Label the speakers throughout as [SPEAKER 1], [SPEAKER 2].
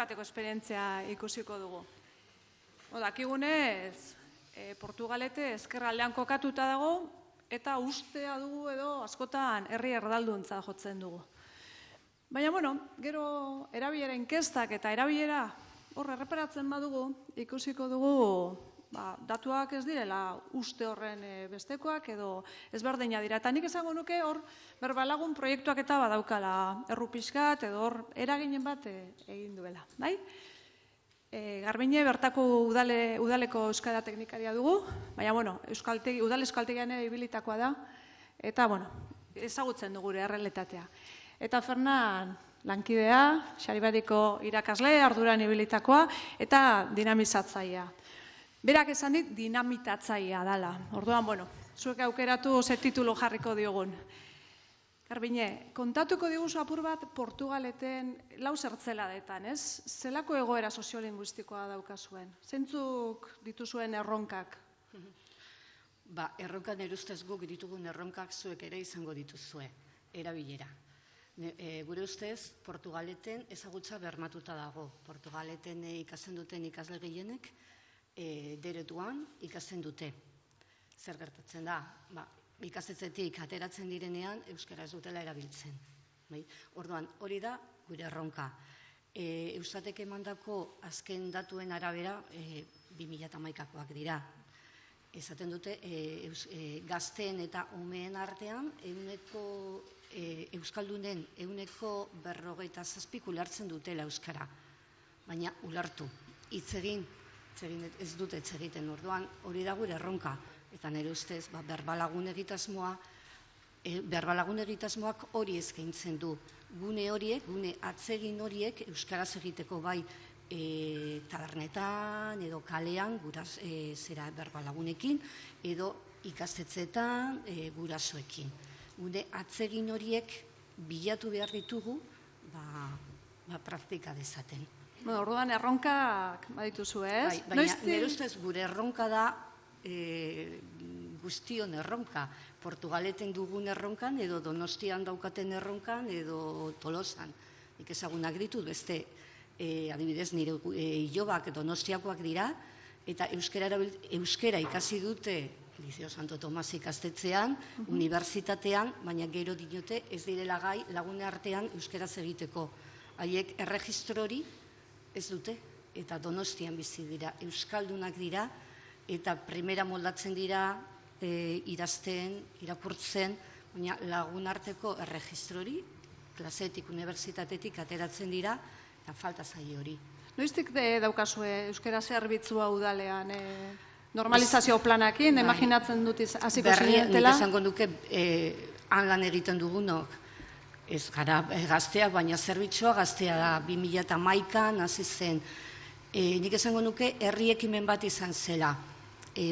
[SPEAKER 1] bateko esperientzia ikusiko dugu. Dakigunez, Portugalete ezkerraldean kokatuta dago, eta ustea dugu edo askotan herri erdalduntza jotzen dugu. Baina, gero erabilera inkestak eta erabilera hor erreparatzen badugu, ikusiko dugu datuak ez direla uste horren bestekoak edo ezberdina dira. Eta nik esango nuke hor berbalagun proiektuak eta badaukala errupiskat edo hor eraginen bat egin duela. Garbine bertako udaleko euskara teknikaria dugu, baina udal euskaltegian ibilitakoa da, eta ezagutzen dugu gure errealitatea. Eta Fernan lankidea, Xaribariko irakasle, arduran ibilitakoa, eta dinamizatzailea. Berak esan dit dinamitatzailea dela. Orduan, zuek aukeratu ze titulu jarriko diogun. Garbine, kontatuko diguzu apur bat Portugaleten lau zertzeladetan, ez? Zelako egoera soziolinguistikoa daukazuen? Zeintzuk dituzuen erronkak?
[SPEAKER 2] Erronkan erustez guk ditugun erronkak zuek ere izango dituzue, erabilera. Gure ustez, Portugaleten ezagutza bermatuta dago. Portugaleten ikasten duten ikasle gehienek deretuan ikasten dute. Zer gertatzen da? Ikastetxetik ateratzen direnean euskara ez dutela erabiltzen. Orduan, hori da gure erronka. Eustatek emandako azken datuen arabera 2011koak dira. Esaten dute, gazteen eta umeen artean euskaldunen 57% ulertzen dutela euskara. Baina ulertu, hitz egin ez dute hitz egiten. Orduan, hori da gure erronka. Eta nire ustez, berbalagun egitasmoak hori eskaintzen du. Gune horiek, gune atsegin horiek, euskaraz egiteko bai tabernetan edo kalean, zera berbalagunekin, edo ikastetxeetan, gurasoekin. Gune atsegin horiek bilatu behar ditugu, praktika dezaten.
[SPEAKER 1] Orduan erronkak badituzu, ez?
[SPEAKER 2] Baina nire ustez, gure erronka da guztion erronka. Portugaleten dugun erronkan, edo Donostian daukaten erronkan, edo Tolosan. Nik ezagunak ditut, beste, adibidez, nire ilobak Donostiakoak dira, eta euskera ikasi dute Liceo Santo Tomas ikastetxean, unibertsitatean, baina gero dinote ez direla gai lagune artean euskaraz egiteko. Haiek erregistrori ez dute, eta Donostian bizi dira, euskaldunak dira, eta primera moldatzen dira idazten, irakurtzen, baina lagunarteko erregistrori, klasetik, unibertsitatetik ateratzen dira, eta falta zaio hori.
[SPEAKER 1] Noiztik daukazue euskara zerbitzua udalean normalizazio planakin, imaginatzen dut hasiko zinetela?
[SPEAKER 2] Nik esango duke, han lan egiten dugunok, ez gara gazteak, baina zerbitzua gaztea da, 2011an hasi zen. Nik esango nuke, herri ekimen bat izan zela.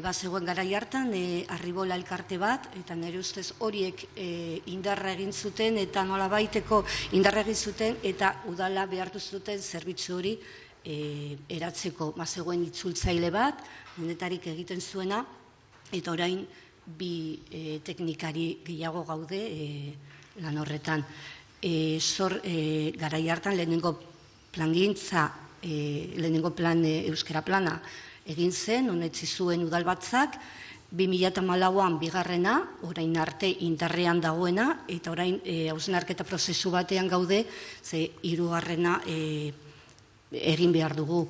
[SPEAKER 2] Bazegoen garai hartan, Arribola elkarte bat, eta nire ustez horiek indarra egin zuten, eta nola baiteko indarra egin zuten, eta udala behartu zuten zerbitzu hori eratzeko. Bazegoen itzultzaile bat, denetarik egiten zuena, eta orain bi teknikari gehiago gaude lan horretan. Garai hartan lehenengo plangintza, lehenengo plan euskara plana, egin zen, honetzi zuen udalbatzak, 2014an bigarrena, orain arte indarrean dagoena, eta orain hausnarketa prozesu batean gaude, ze hirugarrena egin behar dugu.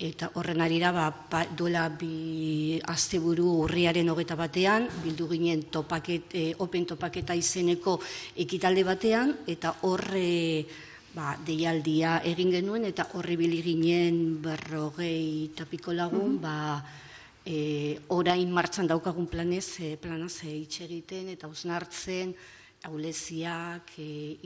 [SPEAKER 2] Eta horren arira, duela bi asteburu urriaren 21an, bildu ginen open topaketa izeneko ekitalde batean, eta horre deialdia egin genuen, eta horri bili ginen 40 piko lagun, orain martxan daukagun planaz hitz egiten, eta hausnartzen, ahuleziak,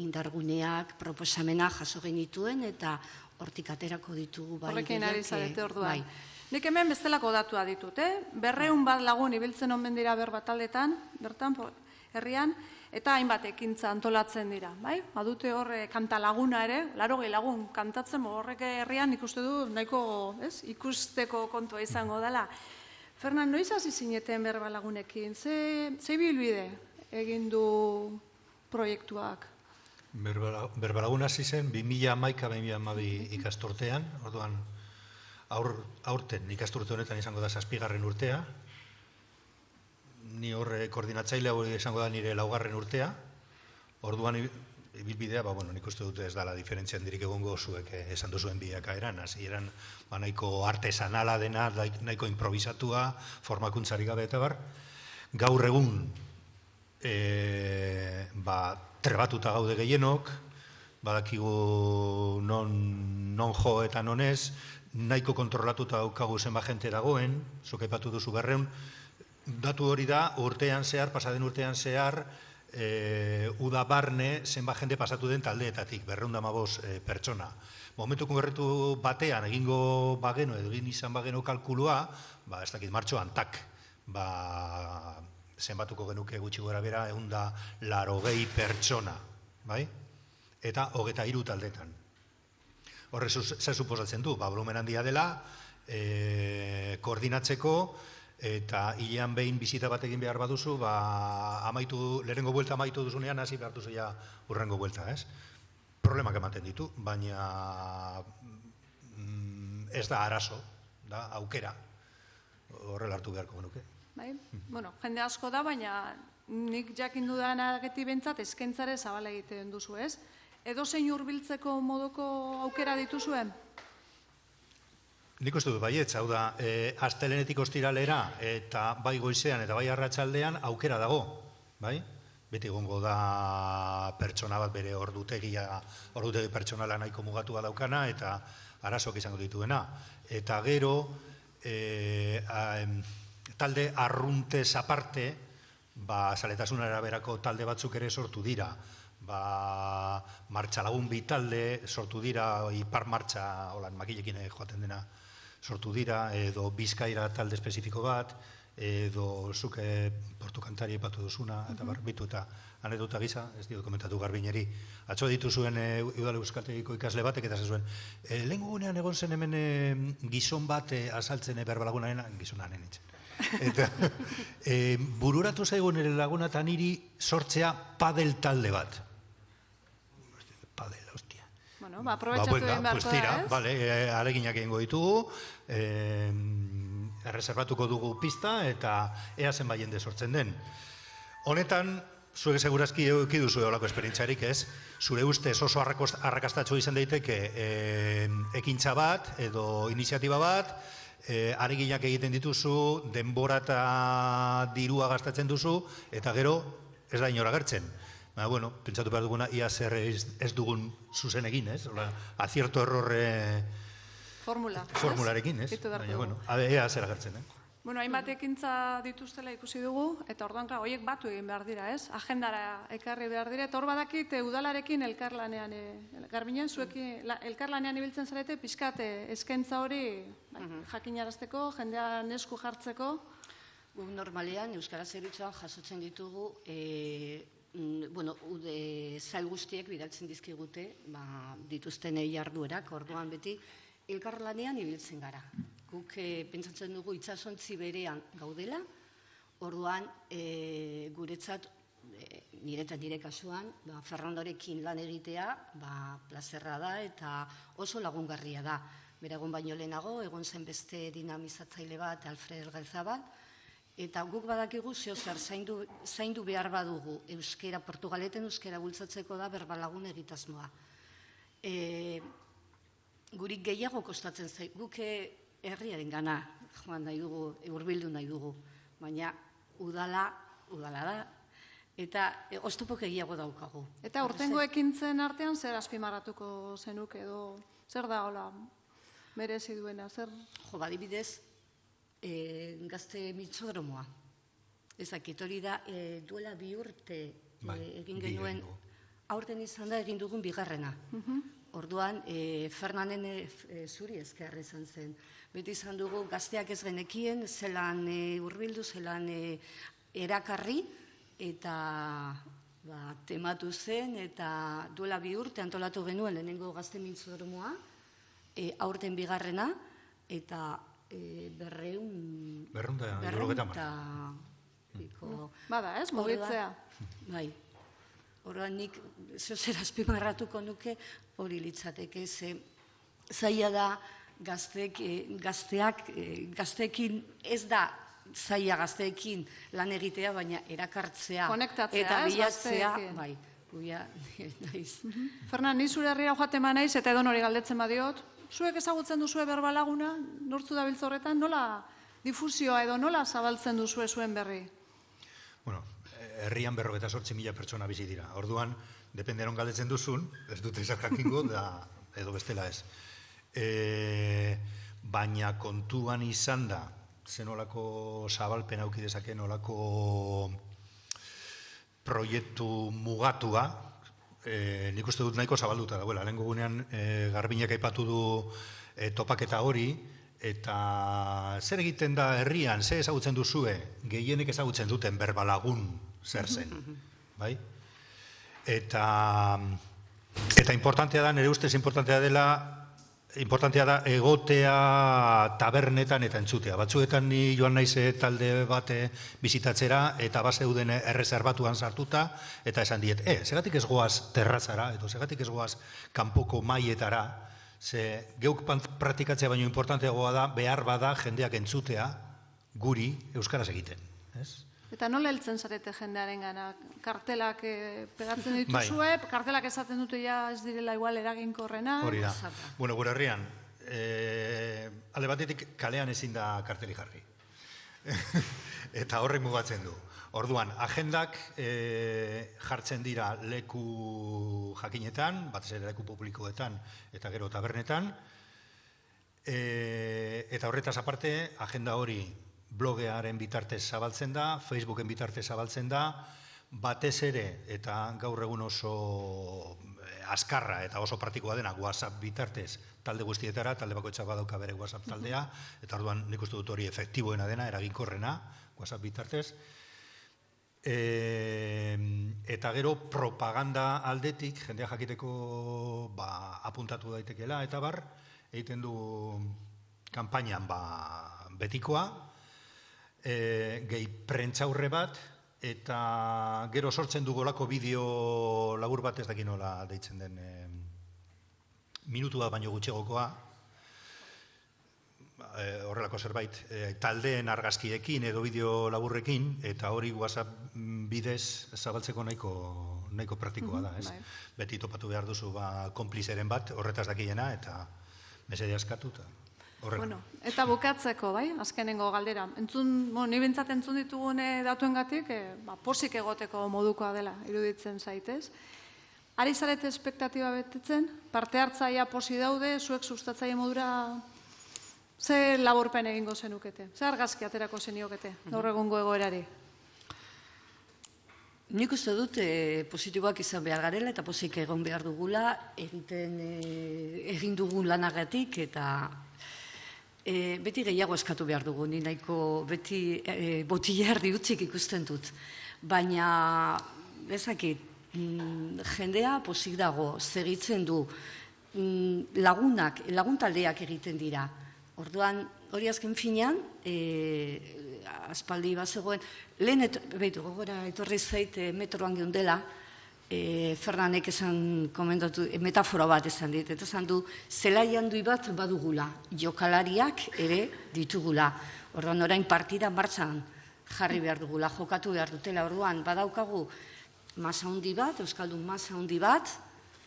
[SPEAKER 2] indarguneak, proposamenak jaso genituen, eta hortik aterako ditugu bai.
[SPEAKER 1] Horrekin ari zarete orduan. Nik hemen bestelako datua ditut, 200 bat lagun ibiltzen onben dira berbataldetan, bertan, herrian, eta hainbat ekintza antolatzen dira, bai? Badute hor kanta laguna ere, 80 lagun kantatzen, horrek herrian ikuste du nahiko ikusteko kontua izango dela. Fernan, noiz hasi zineten berba lagunekin? Ze bilbide egin du proiektuak?
[SPEAKER 3] Berbalaguna hasi zen 2011-2012 ikasturtean, orduan aurten ikasturte honetan izango da 7. urtea, ni horre koordinatzaile hau izango da nire 4. urtea, orduan ibilbidea, nik uste dut ez dala diferentzia handirik egongo zuek esan duzuen biakaeran, hasieran nahiko artesanala dena, nahiko improvisatua, formakuntzari gabe eta bar, gaur egun trebatuta gaude gehienok, badakigu non jo eta non ez, nahiko kontrolatuta daukagu zenbat jente dagoen, zuk aipatu duzu 200, datu hori da, pasaden urtean zehar, uda barne zenbat jende pasatu den taldeetatik, 215 pertsona. Momentu konkretu batean egingo bageno, edo egin izan bageno kalkulua, ez dakit martxoan, zenbatuko genuke gutxi gora bera, 180 pertsona, bai? Eta 23 taldetan. Horre, zer suposatzen du? Volumen handia dela, koordinatzeko, eta hilean behin bizita bat egin behar baduzu, lehenengo buelta amaitu duzunean, hasi behar duzu ja urrengo buelta, ez? Problemak ematen ditu, baina ez da arazo, da aukera, horrela hartu beharko genuke.
[SPEAKER 1] Jende asko da, baina nik jakin dudanagatik bentsat eskaintzare zabala egiten duzu, ez? Edo zein hurbiltzeko moduko aukera dituzuen?
[SPEAKER 3] Nik uste dut baietz, hau da, astelehenetik ostiralera eta bai goizean eta bai arratsaldean aukera dago, bai? Beti egongo da pertsona bat bere ordutegi pertsonala nahiko mugatua daukana eta arazoak izango dituena. Eta gero, talde arruntez aparte, zaletasunara berako talde batzuk ere sortu dira. Martxalagun bi talde sortu dira, ipar martxa, makilekin joaten dena, sortu dira, edo Bizkaira talde espezifiko bat, edo zuke portu kantari epatu duzuna, eta barbitu eta anedota gisa, ez diot komentatu Garbineri. Atzo dituzuen Udal Euskaltegiko ikasle batek eta zezuen, lehenko gunean egon zen hemen gizon bat azaltzen Berbalagunaren, gizonanen nintzen. Eta bururatu zaigun ere laguna eta niri sortzea padel talde bat. Padel, hostia.
[SPEAKER 1] Aprobetxatu egin beharko da, ez?
[SPEAKER 3] Aleginak egingo ditugu, erreserbatuko dugu pista eta ea zenbait jende sortzen den. Honetan, zuek segurazki eduki olako esperientziarik, ez? Zure ustez oso arrakastatxo izan daiteke ekintza bat edo iniziatiba bat, areginak egiten dituzu, denbora eta dirua gastatzen duzu, eta gero ez da inora gertzen. Pentsatu behar duguna, ia zer ez dugun zuzen egin, ez? Acierto errorre formularekin, ez? Baina, ea zer agertzen,
[SPEAKER 1] Hainbat ekintza dituztela ikusi dugu, eta orduan, horiek batu egin behar dira, ez? Agendara ekarri behar dira, eta hor badakit udalarekin elkarlanean, Garbinen, zuekin elkarlanean ibiltzen zarete, pixkat eskaintza hori jakinarazteko, jendean esku jartzeko.
[SPEAKER 2] Guk normalean, Euskara Zerbitzuan jasotzen ditugu, zail guztiek bidaltzen dizkigute, dituzten jarduerak, orduan beti, elkarlanean ibiltzen gara. Guk pentsatzen dugu itsasontzi berean gaudela, orduan guretzat, nire eta nire kasuan, Fernandorekin lan egitea, plazerra da eta oso lagungarria da. Bera egon baino lehenago, egon zen beste dinamizatzaile bat, Alfred Elgaizabal, eta guk badakigu zer zaindu behar badugu euskera, Portugaleten euskera bultzatzeko da Berbalagun egitasmoa. Gurik gehiago kostatzen zait, guk herriaren gana joan nahi dugu, hurbildu nahi dugu, baina udala da, eta oztopok egiago daukagu.
[SPEAKER 1] Eta urtengo ekintzen artean zer azpimarratuko zenuk edo zer da hola merezi duena, zer?
[SPEAKER 2] Badibidez, gazte mitxodromoa. Ezakit hori da, duela 2 urte egin genuen, aurten izan da egin dugun 2. Orduan, Fernanen zuri ezkerra izan zen. Beti izan dugu gazteak ez genekien, zelan hurbildu, zelan erakarri, eta tematu zen, eta duela 2 urte antolatu genuen lehenengo gazte mitxodromoa, aurten 2. eta 200
[SPEAKER 1] Bada, ez, mugitzea.
[SPEAKER 2] Bai. Horrean nik zer azpimarratuko nuke hori litzateke, ze zaila da gazteekin ez da zaila gazteekin lan egitea, baina erakartzea eta bilatzea, bai, guia naiz.
[SPEAKER 1] Fernan, ni zure herria joaten naiz eta edo nori galdetzen badiot, zuek ezagutzen duzue berbalaguna, nortzu dabiltza horretan, nola difusioa edo nola zabaltzen duzue zuen berri?
[SPEAKER 3] Bueno, herrian 58.000 pertsona bizi dira. Orduan, dependeron galdetzen duzun, ez dute ezer jakingo, edo bestela ez. Baina kontuan izan da, zenolako zabalpen auki dezake, nolako proiektu mugatua, nik uste dut nahiko zabalduta dagoela. Lehenko gunean Garbiñek aipatu du topaketa hori, eta zer egiten da herrian, zer ezagutzen duzue, gehienek ezagutzen duten berbalagun zer zen, bai? Eta importantea da, nire ustez importantea da egotea tabernetan eta entzutea. Batzuetan ni joan naiz talde bate bizitatzera eta bazeuden erreserbatuan sartuta eta esan diet, segatik ez goaz terrazara, edo segatik ez goaz kanpoko maietara, ze geuk praktikatzea baino importanteagoa da, behar bada jendeak entzutea guri euskaraz egiten.
[SPEAKER 1] Eta nola heltzen zarete jendearen gana? Kartelak pegatzen dituzue, kartelak esaten dute ja ez direla igual eraginkorrena.
[SPEAKER 3] Hori da. Bueno, gure herrian, alde batetik kalean ezin da karteli jarri. Eta horrek mugatzen du. Orduan, agendak jartzen dira leku jakinetan, batez ere leku publikoetan eta gero tabernetan. Eta horretaz aparte, agenda hori blogearen bitartez zabaltzen da, Facebooken bitartez zabaltzen da, batez ere, eta gaur egun oso azkarra eta oso praktikoa dena WhatsApp bitartez talde guztietara, talde bakoitzak badauka bere WhatsApp taldea, eta orduan nik uste dut hori efektiboena dena, eraginkorrena, WhatsApp bitartez. Eta gero propaganda aldetik, jendea jakiteko apuntatu daitekeela, eta bar, egiten du kanpainan betikoa, gehi prentzaurre bat, eta gero sortzen dugolako bideo labur bat, ez dakit nola deitzen den, minutu bat baino gutxegokoa, horrelako zerbait, taldeen argazkiekin edo bideo laburrekin, eta hori WhatsApp bidez zabaltzeko nahiko praktikoa da, ez? Beti topatu behar duzu konplizeren bat, horretaz dakiena, eta mesede askatuta.
[SPEAKER 1] Bueno, eta bukatzeko, bai, azkenengo galdera. Ni bintzat entzun ditugune datuengatik, posik egoteko modukoa dela, iruditzen zaitez. Ari zarete espektatiba betetzen, parte hartzaia posi daude, zuek sustatzaile modura ze laburpen egingo zenukete? Ze argazki aterako zeniokete, gaur egungo egoerari?
[SPEAKER 2] Nik uste dut positiboak izan behar garela eta pozik egon behar dugula egin dugun lanagatik eta beti gehiago eskatu behar dugu, ni nahiko beti botila erdi utzik ikusten dut. Baina, ezakit, jendea pozik dago, segitzen du, laguntaldeak egiten dira. Orduan, hori azken finean, aspaldi bazegoen, lehen, gogora etorri zait metroan geundela, Fernanek esan komentatu, metafora bat esan dit, eta esan du, zelai handui bat badugula, jokalariak ere ditugula. Orduan, orain partida martxan jarri behar dugula, jokatu behar dutela. Orduan, badaukagu masa handi bat, euskaldun masa handi bat,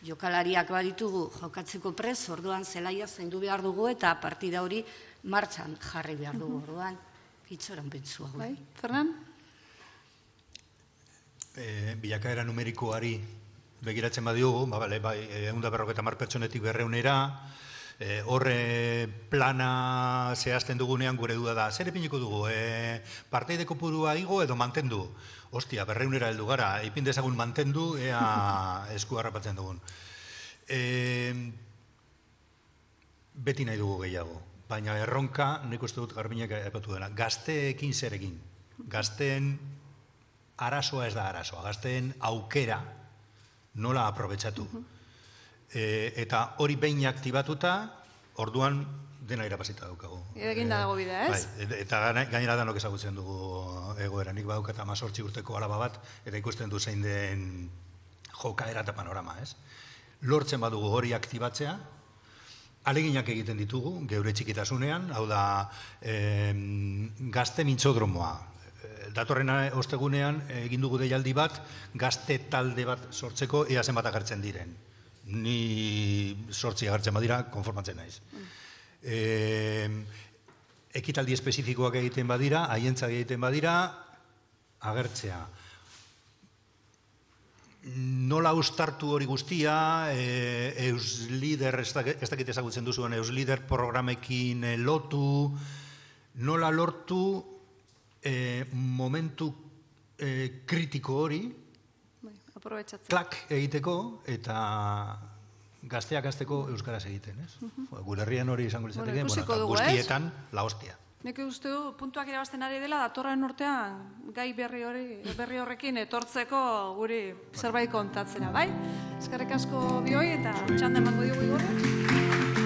[SPEAKER 2] jokalariak baditugu jokatzeko prez, orduan zelaia zaindu behar dugu eta partida hori martxan jarri behar dugu. Orduan, itxoran pentsua.
[SPEAKER 1] Bai, Fernan?
[SPEAKER 3] Bilakaera numerikoari begiratzen badiogu, 150 pertsonetik 200-era, horre plana zehazten dugunean gure duda da, zer epiniko dugu, parteide kopurua igo edo mantendu? Ostia, 200-era heldu gara, ipin dezagun mantendu, ea esku harrapatzen dugun. Beti nahi dugu gehiago, baina erronka, nik uste dut Garbiñek aipatu dela, gazteekin zer egin, gazteen arazoa ez da arazoa, gazteen aukera nola aprobetxatu. Eta hori behin aktibatuta, orduan dena irabazita daukagu.
[SPEAKER 1] Egin dago bidea, ez?
[SPEAKER 3] Eta gainera danok ezagutzen dugu egoera. Nik badaukat 18 urteko alaba bat, eta ikusten du zein den jokaera eta panorama, ez? Lortzen badugu hori aktibatzea, aleginak egiten ditugu, geure txikitasunean, hau da, gazte mintzodromoa. Datorren ostegunean egin dugu deialdi bat, gazte talde bat sortzeko ea zenbat agertzen diren. Ni 8 agertzen badira, konformatzen naiz. Ekitaldi espezifikoak egiten badira, haientzat egiten badira, agertzea. Nola ustartu hori guztia, Euslider, ez dakit ezagutzen duzuen, Euslider programekin lotu, nola lortu momentu kritiko hori, klak egiteko eta gazteak hasteko euskaraz egiten, ez? Gure herrian hori izango litzateke, guztietan la hostia.
[SPEAKER 1] Nik uste du, puntuak irabazten ari dela, datorren urtean gai berri horrekin etortzeko guri zerbait kontatzera, bai? Eskerrik asko bioi eta txanda emango diogu igorra.